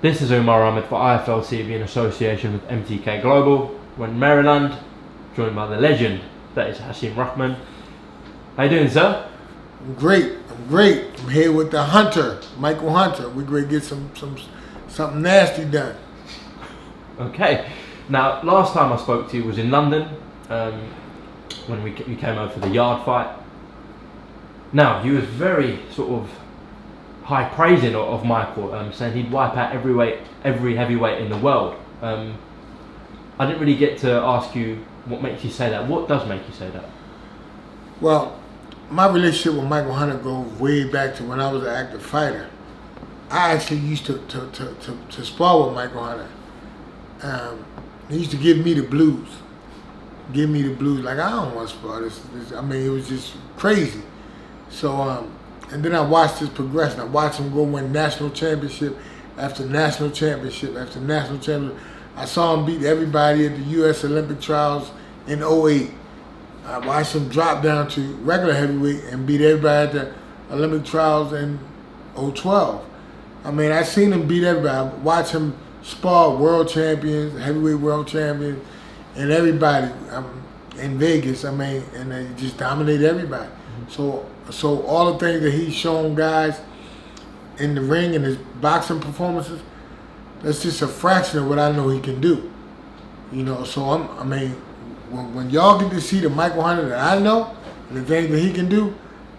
This is Umar Ahmed for IFL TV in association with MTK Global. We're in Maryland, joined by the legend, that is Hasim Rahman. How you doing, sir? I'm great. I'm here with the Hunter, Michael Hunter. We're going to get something nasty done. Okay. Now, last time I spoke to you was in London, when you came over for the yard fight. Now, you was very sort of high praising of Michael, saying he'd wipe out every heavyweight in the world. I didn't really get to ask you what makes you say that. What does make you say that? Well, my relationship with Michael Hunter goes way back to when I was an active fighter. I actually used to spar with Michael Hunter. He used to give me the blues. Like, I don't want to spar this. I mean, it was just crazy. So, and then I watched his progression. I watched him go win national championship after national championship after national championship. I saw him beat everybody at the U.S. Olympic trials in 2008. I watched him drop down to regular heavyweight and beat everybody at the Olympic trials in 2012. I mean, I seen him beat everybody. I watched him spar world champions, heavyweight world champions, and everybody in Vegas. I mean, and they just dominate everybody. So all the things that he's shown guys in the ring and his boxing performances, that's just a fraction of what I know he can do. You know, so I mean, when y'all get to see the Michael Hunter that I know and the things that he can do,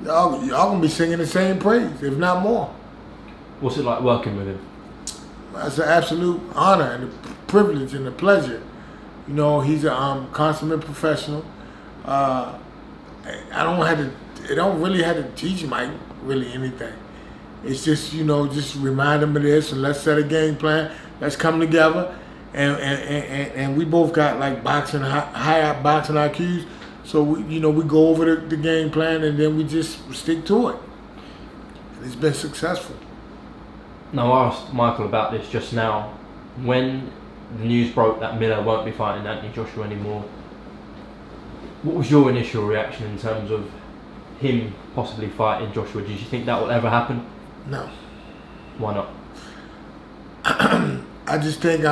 y'all gonna be singing the same praise, if not more. What's it like working with him? It's an absolute honor and a privilege and a pleasure. You know, he's a consummate professional. I don't really have to teach Mike really anything. It's just, you know, just remind him of this and let's set a game plan. Let's come together. And we both got like high boxing IQs. So, we go over the game plan and then we just stick to it. And it's been successful. Now, I asked Michael about this just now. When the news broke that Miller won't be fighting Anthony Joshua anymore, what was your initial reaction in terms of him possibly fighting Joshua? Did you think that will ever happen? No. Why not? I just think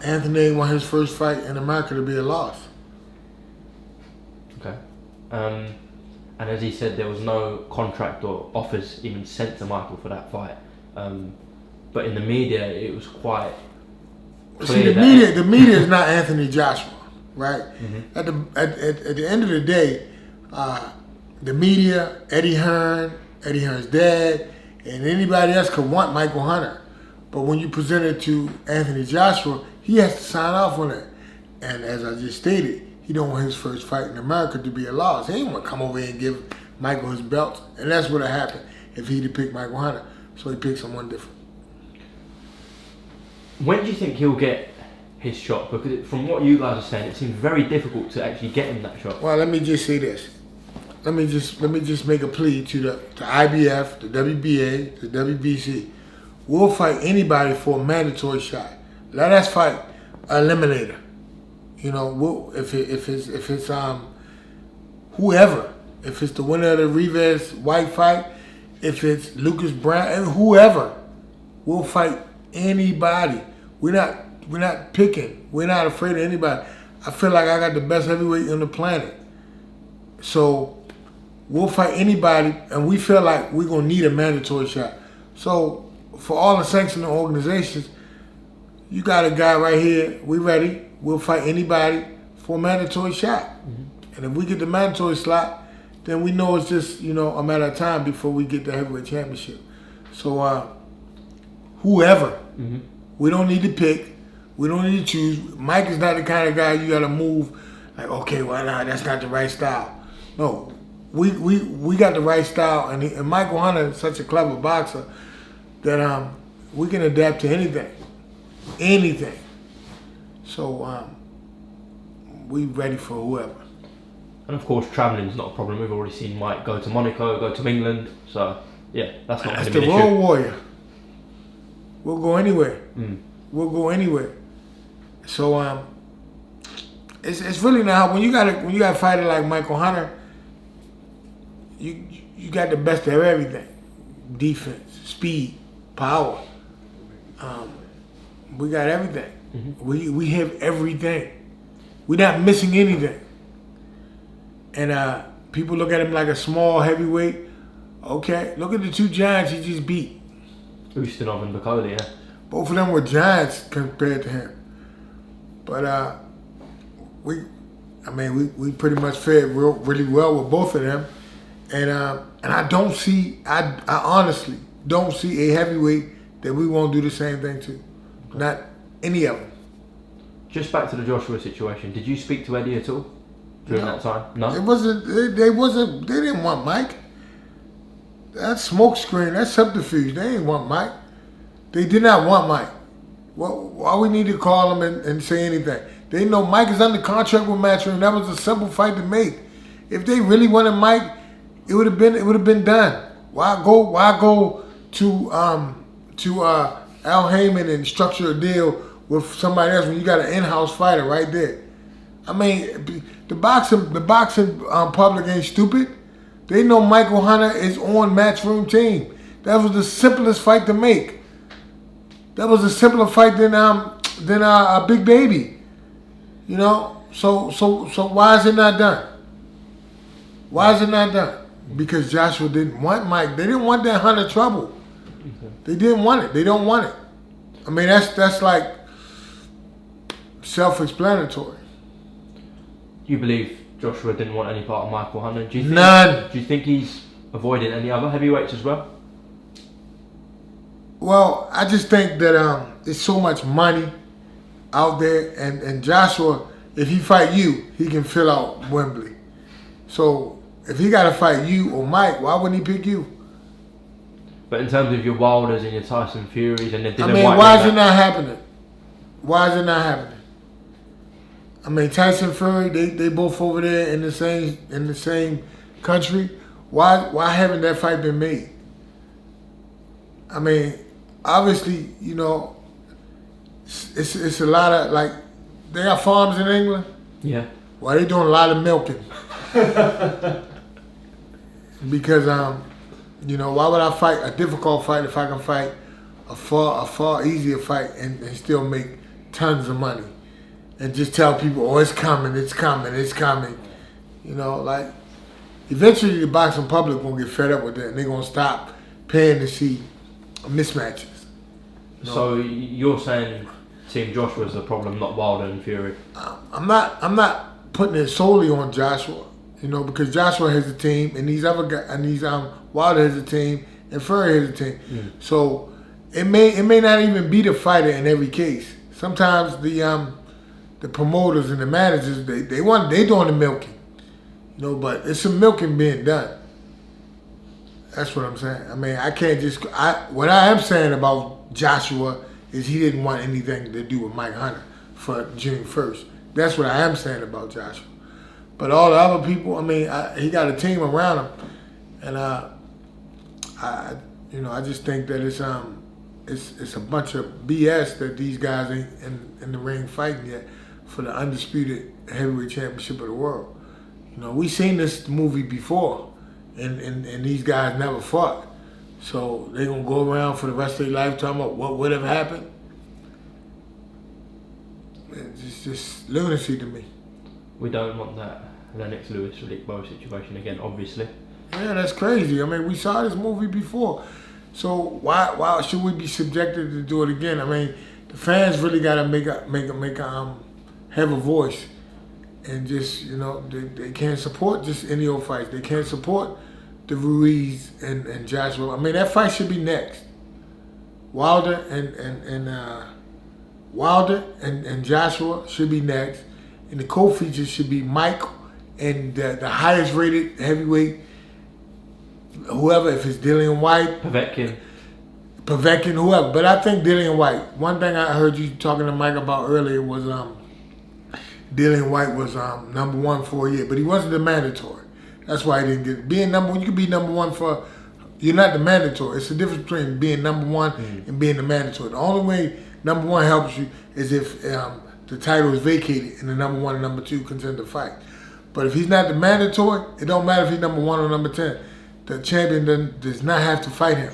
Anthony want his first fight in America to be a loss. Okay. And as he said, there was no contract or offers even sent to Michael for that fight. But in the media, it was quite clear. See, the media is not Anthony Joshua, right? Mm-hmm. At the end of the day, the media, Eddie Hearn, Eddie Hearn's dad, and anybody else could want Michael Hunter. But when you present it to Anthony Joshua, he has to sign off on it. And as I just stated, he don't want his first fight in America to be a loss. He ain't want to come over here and give Michael his belt. And that's what would have happened if he'd have picked Michael Hunter. So he picked someone different. When do you think he'll get his shot? Because from what you guys are saying, it seems very difficult to actually get him that shot. Well, let me just say this. Let me just make a plea to the IBF, the WBA, the WBC. We'll fight anybody for a mandatory shot. Let us fight an eliminator. You know, if it's whoever, if it's the winner of the Rivas Whyte fight, if it's Lucas Brown, whoever, we'll fight anybody. We're not picking. We're not afraid of anybody. I feel like I got the best heavyweight on the planet. So we'll fight anybody, and we feel like we're gonna need a mandatory shot. So for all the sanctioning organizations, you got a guy right here. We ready. We'll fight anybody for a mandatory shot. Mm-hmm. And if we get the mandatory slot, then we know it's just, a matter of time before we get the heavyweight championship. So whoever, mm-hmm. We don't need to pick. We don't need to choose. Mike is not the kind of guy you got to move like, okay, well, nah, that's not the right style. No, we got the right style, and Michael Hunter is such a clever boxer that we can adapt to anything. So we ready for whoever. And of course, travelling is not a problem. We've already seen Mike go to Monaco, go to England. So yeah, that's not going to be an issue. That's the road warrior. We'll go anywhere. Mm. We'll go anywhere. So it's really not when you got a fighter like Michael Hunter. You got the best of everything: defense, speed, power. We got everything. Mm-hmm. We have everything. We're not missing anything. And people look at him like a small heavyweight. Okay, look at the two giants he just beat. Ustinov and Bacoli, yeah. Both of them were giants compared to him. But we pretty much fared really well with both of them. And I don't see, I honestly don't see a heavyweight that we won't do the same thing to. Okay. Not any of them. Just back to the Joshua situation. Did you speak to Eddie at all during that time? No. It wasn't. They didn't want Mike. That's smoke screen. That's subterfuge. They didn't want Mike. They did not want Mike. Well, why we need to call him and say anything? They know Mike is under contract with Matchroom. That was a simple fight to make. If they really wanted Mike, it would have been done. Why go to Al Heyman and structure a deal with somebody else when you got an in-house fighter right there? I mean, the boxing public ain't stupid. They know Michael Hunter is on Matchroom team. That was the simplest fight to make. That was a simpler fight than a Big Baby. You know, so why is it not done? Why is it not done? Because Joshua didn't want Mike. They didn't want that Hunter trouble. They didn't want it. They don't want it. I mean, that's like self-explanatory. You believe Joshua didn't want any part of Michael Hunter? Do you think, None. Do you think he's avoided any other heavyweights as well? Well, I just think that there's so much money out there, and Joshua, if he fight you, he can fill out Wembley. So if he got to fight you or Mike, why wouldn't he pick you? But in terms of your Wilders and your Tyson Furies and the Dylan I mean, Whyte, why is it not happening? Why is it not happening? I mean, Tyson Fury, they both over there in the same country. Why haven't that fight been made? I mean, obviously, you know, it's a lot of, like, they got farms in England. Yeah. Well, they doing a lot of milking. Because you know, why would I fight a difficult fight if I can fight a far easier fight and still make tons of money? And just tell people, oh, it's coming, it's coming, it's coming. You know, like, eventually the boxing public gonna get fed up with that and they're gonna stop paying to see mismatches. You know? So you're saying Team Joshua's the problem, not Wilder and Fury? I'm not putting it solely on Joshua, you know, because Joshua has a team and these other guys, and Wilder has a team and Fury has a team. So it may not even be the fighter in every case. Sometimes the promoters and the managers, they doing the milking, you know, but it's some milking being done. That's what I'm saying. I mean, I can't just. What I am saying about Joshua is he didn't want anything to do with Mike Hunter for June 1st. That's what I am saying about Joshua. But all the other people, I mean, he got a team around him, and I just think that it's a bunch of BS that these guys ain't in the ring fighting yet for the undisputed heavyweight championship of the world. You know, we seen this movie before, and these guys never fought. So they gonna go around for the rest of their life talking about what would have happened. It's just lunacy to me. We don't want that Lennox Lewis Riddick Bowe situation again, obviously. Yeah, that's crazy. I mean, we saw this movie before, so why should we be subjected to do it again? I mean, the fans really gotta have a voice, and just, you know, they can't support just any old fights. They can't support the Ruiz and Joshua. I mean, that fight should be next. Wilder and Joshua should be next, and the co-features should be Mike and the highest rated heavyweight, whoever, if it's Dillian Whyte, Povetkin, whoever. But I think Dillian Whyte. One thing I heard you talking to Mike about earlier was Dillian Whyte was number one for a year, but he wasn't the mandatory. That's why he didn't get it. Being number one, you can be number one for, you're not the mandatory. It's the difference between being number one and being the mandatory. The only way number one helps you is if the title is vacated and the number one and number two contender fight. But if he's not the mandatory, it don't matter if he's number one or number 10. The champion does not have to fight him.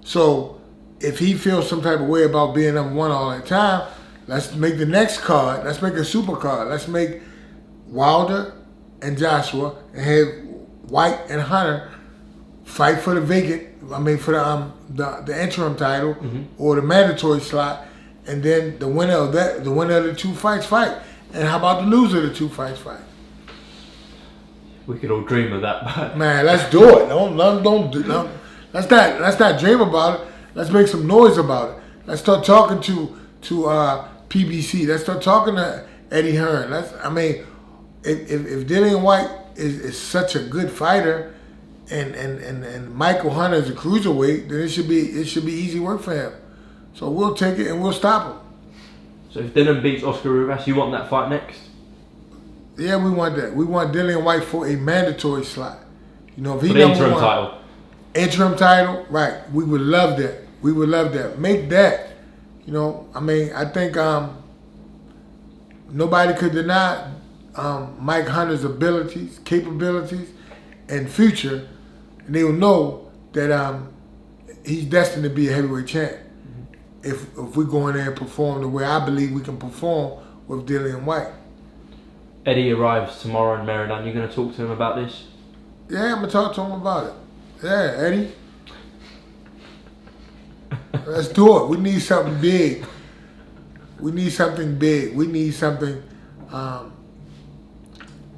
So if he feels some type of way about being number one all the time, let's make the next card. Let's make a super card. Let's make Wilder and Joshua and have Whyte and Hunter fight for the vacant. I mean, for the interim title or the mandatory slot, and then the winner of the two fights fight. And how about the loser of the two fights fight? We could all dream of that, but man, let's do it. Don't let's not dream about it. Let's make some noise about it. Let's start talking to PBC. Let's start talking to Eddie Hearn. If Dillian Whyte is such a good fighter, and Michael Hunter is a cruiserweight, then it should be easy work for him. So we'll take it and we'll stop him. So if Dylan beats Oscar Rivas, you want that fight next? Yeah, we want that. We want Dillian Whyte for a mandatory slot. You know, if he for the interim title. Interim title, right? We would love that. We would love that. Make that. You know, I mean, I think nobody could deny Mike Hunter's abilities, capabilities, and future, and they will know that he's destined to be a heavyweight champ. If we go in there and perform the way I believe we can perform with Dillian Whyte. Eddie arrives tomorrow in Maryland. You're going to talk to him about this? Yeah, I'm going to talk to him about it. Yeah, Eddie. Let's do it. We need something big. We need something big. We need something.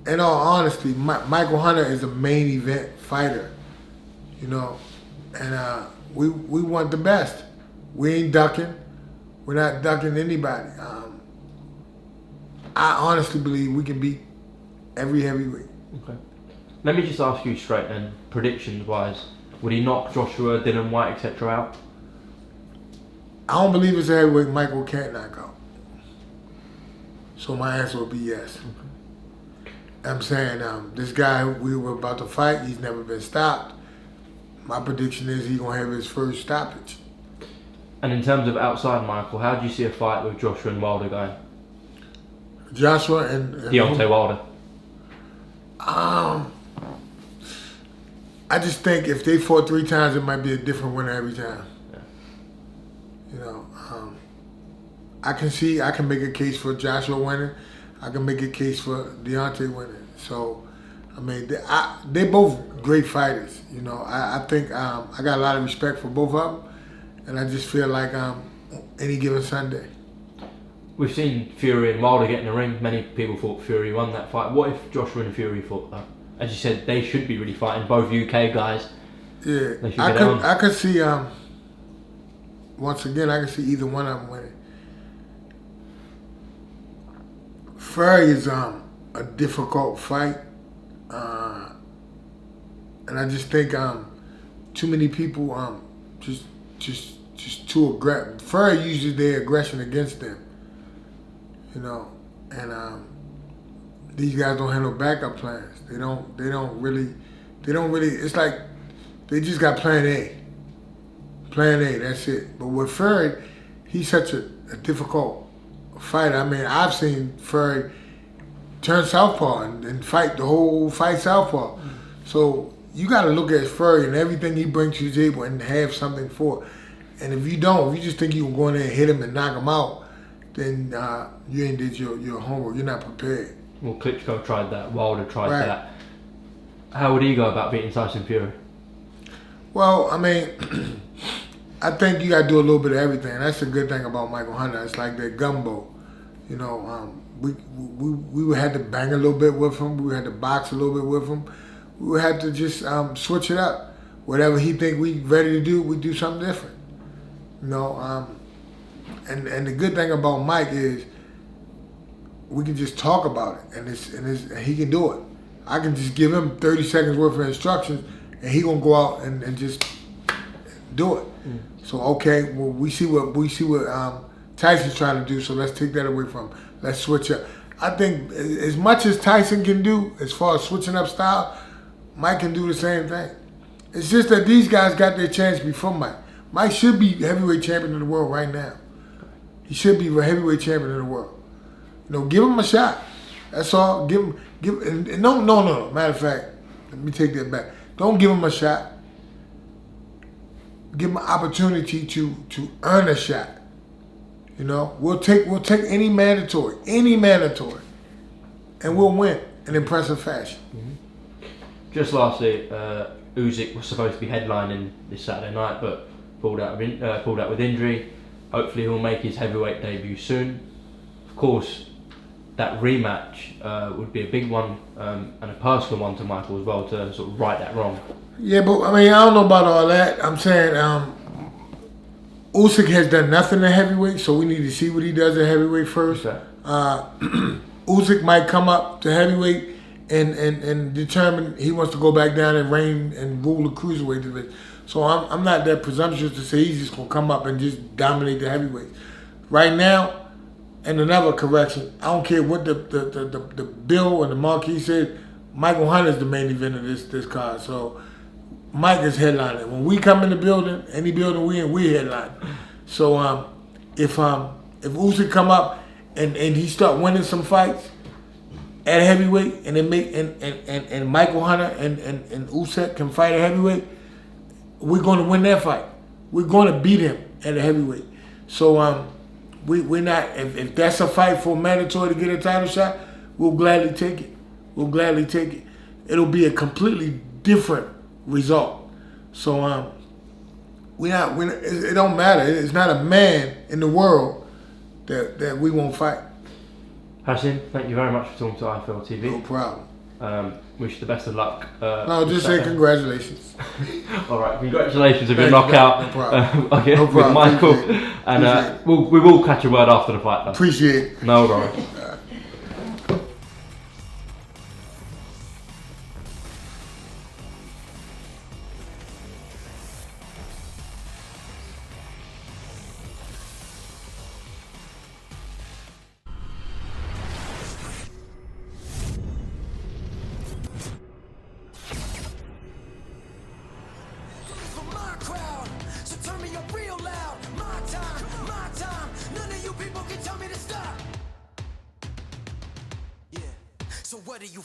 In all honesty, Michael Hunter is a main event fighter. You know, and we want the best. We ain't ducking. We're not ducking anybody. I honestly believe we can beat every heavyweight. Okay. Let me just ask you straight then, predictions-wise, would he knock Joshua, Dillian Whyte, etc. out? I don't believe it's a heavyweight Michael can't knock out. So my answer would be yes. Okay. I'm saying this guy we were about to fight, he's never been stopped. My prediction is he's going to have his first stoppage. And in terms of outside Michael, how do you see a fight with Joshua and Wilder going? Joshua and Deontay Wilder. I just think if they fought 3 times, it might be a different winner every time. Yeah. You know, I can make a case for Joshua winning. I can make a case for Deontay winning. So, I mean, they both great fighters. You know, I think I got a lot of respect for both of them, and I just feel like any given Sunday. We've seen Fury and Wilder get in the ring. Many people thought Fury won that fight. What if Joshua and Fury fought though? As you said, they should be really fighting. Both UK guys. Yeah, I could see. Once again, I could see either one of them winning. Fury is a difficult fight, and I just think too many people just too aggressive. Fury uses their aggression against them. You know, and these guys don't have no backup plans. They don't really. It's like they just got plan A. Plan A, that's it. But with Fury, he's such a difficult fighter. I mean, I've seen Fury turn southpaw and fight the whole fight southpaw. So you got to look at Fury and everything he brings to the table and have something for it. And if you just think you can go in there and hit him and knock him out, then you ain't did your homework. You're not prepared. Well, Klitschko tried that. Wilder tried that. How would he go about beating Tyson Fury? Well, I mean, I think you got to do a little bit of everything. That's the good thing about Michael Hunter. It's like that gumbo. You know, we would have to bang a little bit with him. We had to box a little bit with him. We would have to just switch it up. Whatever he think we ready to do, we do something different. You know, and the good thing about Mike is we can just talk about it, and he can do it. I can just give him 30 seconds worth of instructions, and he gonna go out and just do it. So okay, well we see what Tyson's trying to do, so let's take that away from him. Let's switch up. I think as much as Tyson can do as far as switching up style, Mike can do the same thing. It's just that these guys got their chance before Mike. Mike should be heavyweight champion of the world right now. He should be the heavyweight champion of the world. You know, give him a shot. That's all. No. Matter of fact, let me take that back. Don't give him a shot. give him an opportunity to earn a shot. You know, we'll take any mandatory, and we'll win in impressive fashion. Just lastly, Usyk was supposed to be headlining this Saturday night, but pulled out with injury. Hopefully, he'll make his heavyweight debut soon. Of course, that rematch would be a big one and a personal one to Michael as well, to sort of right that wrong. Yeah, but I mean, I don't know about all that. I'm saying Usyk has done nothing in heavyweight, so we need to see what he does at heavyweight first. Okay. Usyk might come up to heavyweight and determine he wants to go back down and reign and rule the cruiserweight division. So I'm not that presumptuous to say he's just gonna come up and just dominate the heavyweight. Right now, and another correction, I don't care what the bill and the marquee said, Michael Hunter is the main event of this card. So Mike is headlining. When we come in the building, any building we in, we headline. So if Usyk come up and he start winning some fights at heavyweight, and and Michael Hunter and Usyk can fight at heavyweight, we're going to win that fight. We're going to beat him at a heavyweight. So we're not. If that's a fight for mandatory to get a title shot, we'll gladly take it. We'll gladly take it. It'll be a completely different result. So it don't matter. It's not a man in the world that we won't fight. Hasim, thank you very much for talking to IFL TV. No problem. Wish you the best of luck. No, just say congratulations. All right, congratulations on your knockout. No problem. Okay, No problem. with Michael. Appreciate it. And we will catch a word after the fight, though. Appreciate it. No worries. So what are you